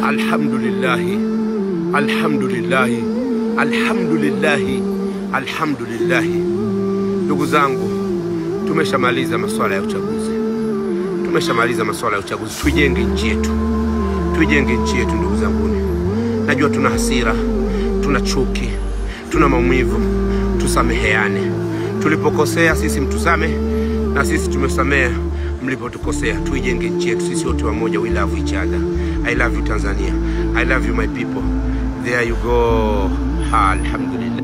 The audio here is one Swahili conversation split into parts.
Alhamdulillahi, alhamdulillahi, alhamdulillahi, alhamdulillahi. Ndugu zangu, tumeshamaliza masuala ya uchaguzi. Tuijenge nchi yetu. Ndugu zangu. Najua tuna hasira, tuna chuki, tuna maumivu. Tusameheane. Tulipokosea sisi mtusame, na sisi tumesamea mlipotukosea. Tuijenge nchi yetu sisi wote wamoja. We love each other. I love you Tanzania. I love you my people. There you go. Alhamdulillah.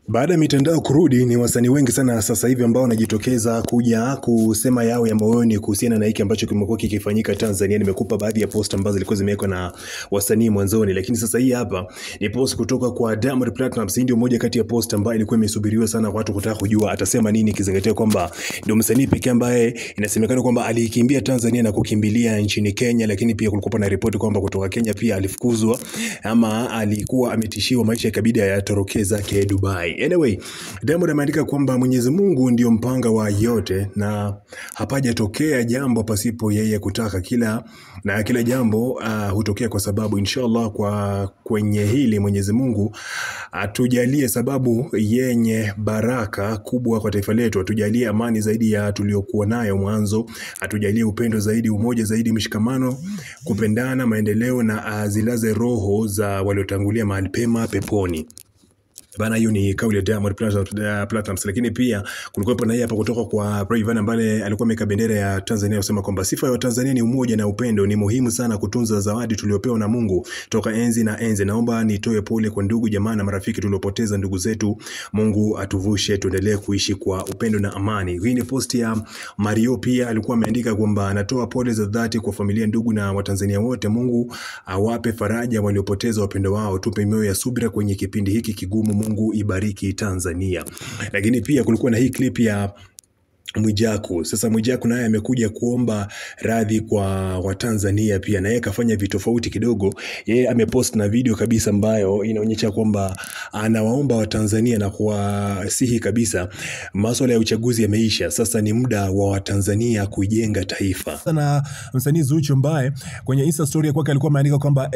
Baada ya mitandao kurudi, ni wasanii wengi sana sasa hivi ambao wanajitokeza kuja kusema yao ya moyoni kuhusiana na hiki ambacho kimekuwa kikifanyika Tanzania. Nimekupa baadhi ya post ambazo zilikuwa zimewekwa na wasanii mwanzoni, lakini sasa hii hapa ni post kutoka kwa Diamond Platnumz. Ndio moja kati ya post ambayo ilikuwa imesubiriwa sana, watu kutaka kujua atasema nini, kizingatia kwamba ndio msanii pekee ambaye inasemekana kwamba alikimbia Tanzania na kukimbilia nchini Kenya, lakini pia kulikuwa na ripoti kwamba kutoka Kenya pia alifukuzwa ama alikuwa ametishiwa maisha, ikabidi atoroke zake Dubai. Anyway, Diamond ameandika kwamba Mwenyezi Mungu ndio mpanga wa yote na hapajatokea jambo pasipo yeye kutaka. Kila jambo hutokea kwa sababu. Inshallah kwenye hili Mwenyezi Mungu atujalie sababu yenye baraka kubwa kwa taifa letu, atujalie amani zaidi ya tuliokuwa nayo mwanzo, atujalie upendo zaidi, umoja zaidi, mshikamano, kupendana, maendeleo, na azilaze roho za waliotangulia mahali pema peponi. Bana, hiyo ni kauli ya Diamond Platnumz. Lakini pia kulikuwa na hii hapa kutoka kwa Rayvanny ambaye alikuwa ameka bendera ya Tanzania, kusema kwamba sifa ya Tanzania ni umoja na upendo. Ni muhimu sana kutunza zawadi tuliopewa na Mungu toka enzi na enzi. Naomba nitoe pole kwa ndugu jamaa na marafiki tuliopoteza ndugu zetu. Mungu atuvushe, tuendelee kuishi kwa upendo na amani. Hii ni post ya Mario. Pia alikuwa ameandika kwamba anatoa pole za dhati kwa familia, ndugu na Watanzania wote. Mungu awape faraja waliopoteza wapendo wao. Tupe mioyo ya subira kwenye kipindi hiki kigumu. Mungu ibariki Tanzania. Lakini pia kulikuwa na hii clip ya Mwijaku. Sasa Mwijaku naye amekuja kuomba radhi kwa Watanzania pia, na yeye kafanya vitu tofauti kidogo. Yeye amepost na video kabisa ambayo inaonyesha kwamba anawaomba Watanzania na kuwasihi kabisa, masuala ya uchaguzi yameisha, sasa ni muda wa Watanzania kujenga taifa. Sana msanii Zuchu ambaye kwenye Insta story yake alikuwa ameandika kwamba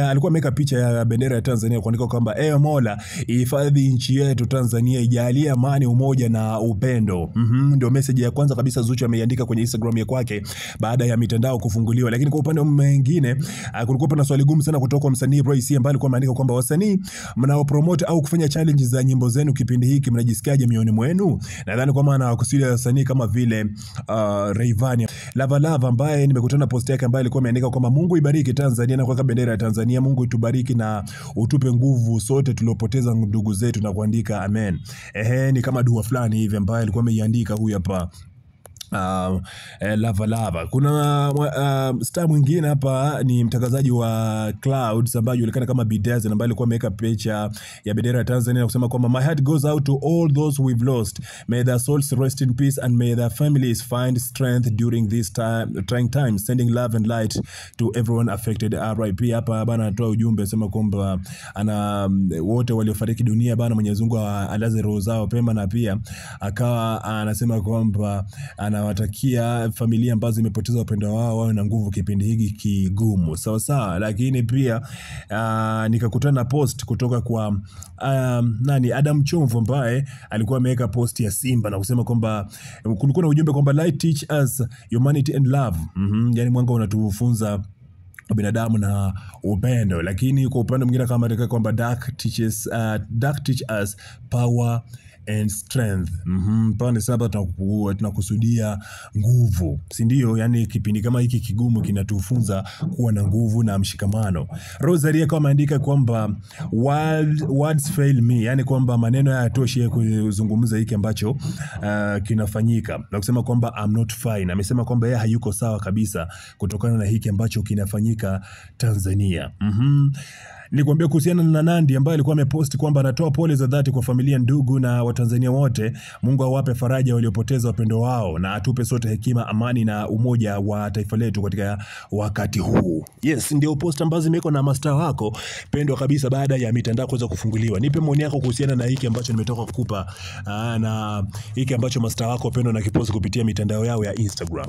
alikuwa ameweka picha ya bendera ya Tanzania kuandika kwamba Mola ihifadhi nchi yetu Tanzania, ijalie amani, umoja na upendo. Ndio message ya kwanza kabisa Zuchu ameiandika kwenye Instagram yake kwake baada ya mitandao kufunguliwa. Lakini kwa upande mwingine kulikuwa na swali gumu sana kutoka kwa msanii Roy C ambaye alikuwa ameandika kwamba wasanii mnao promote au kufanya challenge za nyimbo zenu kipindi hiki mnajisikiaje mioyoni mwenu? Nadhani kwa maana anakusudia wasanii kama vile Rayvanny. Lava ambaye nimekutana post yake ambaye alikuwa ameandika kwamba Mungu ibariki Tanzania na kuweka bendera ya Tanzania. Mungu itubariki na utupe nguvu sote tuliopoteza ndugu zetu, na kuandika amen. Ni kama dua fulani hivi ambaye alikuwa ameiandika huyu hapa Lava. Kuna star mwingine hapa, ni mtangazaji wa Clouds ambaye anajulikana kama Bidez, ambaye alikuwa ameweka picha ya bendera ya Tanzania na kusema kwamba my heart goes out to all those we've lost, may their souls rest in peace and may their families find strength during this trying times, sending love and light to everyone affected. RIP. Hapa bana anatoa ujumbe sema kwamba wote waliofariki dunia bana, Mwenyezi Mungu alaze roho zao pema, na pia akawa anasema kwamba anawatakia familia ambazo zimepoteza wapendwa wao wawe na nguvu kipindi hiki kigumu. Sawa. Lakini pia nikakutana na post kutoka kwa Adam Chomvu ambaye alikuwa ameweka post ya Simba na kusema kwamba kulikuwa na ujumbe kwamba light teach us humanity and love. Yani mwanga unatufunza binadamu na upendo. Lakini kwa upande mwingine kama ameandika kwamba dark teach us power and strength. Pande saba tunakusudia nguvu, si ndio? Yani kipindi kama hiki kigumu kinatufunza kuwa na nguvu na mshikamano. Rosaria kama ameandika kwamba words fail me, yani kwamba maneno hayatoshi kuzungumza hiki ambacho kinafanyika, na kusema kwamba I'm not fine. Amesema kwamba yeye hayuko sawa kabisa kutokana na hiki ambacho kinafanyika Tanzania. Nikwambia kuhusiana na Nandy ambaye alikuwa amepost kwamba anatoa pole za dhati kwa familia, ndugu na Watanzania wote. Mungu awape faraja waliopoteza wapendo wao na atupe sote hekima, amani na umoja wa taifa letu katika wakati huu. Yes, ndio post ambazo zimeko na master wako pendwa kabisa baada ya mitandao kuweza kufunguliwa. Nipe maoni yako kuhusiana na hiki ambacho nimetoka kukupa na hiki ambacho master wako pendwa na kipost kupitia mitandao yao ya Instagram.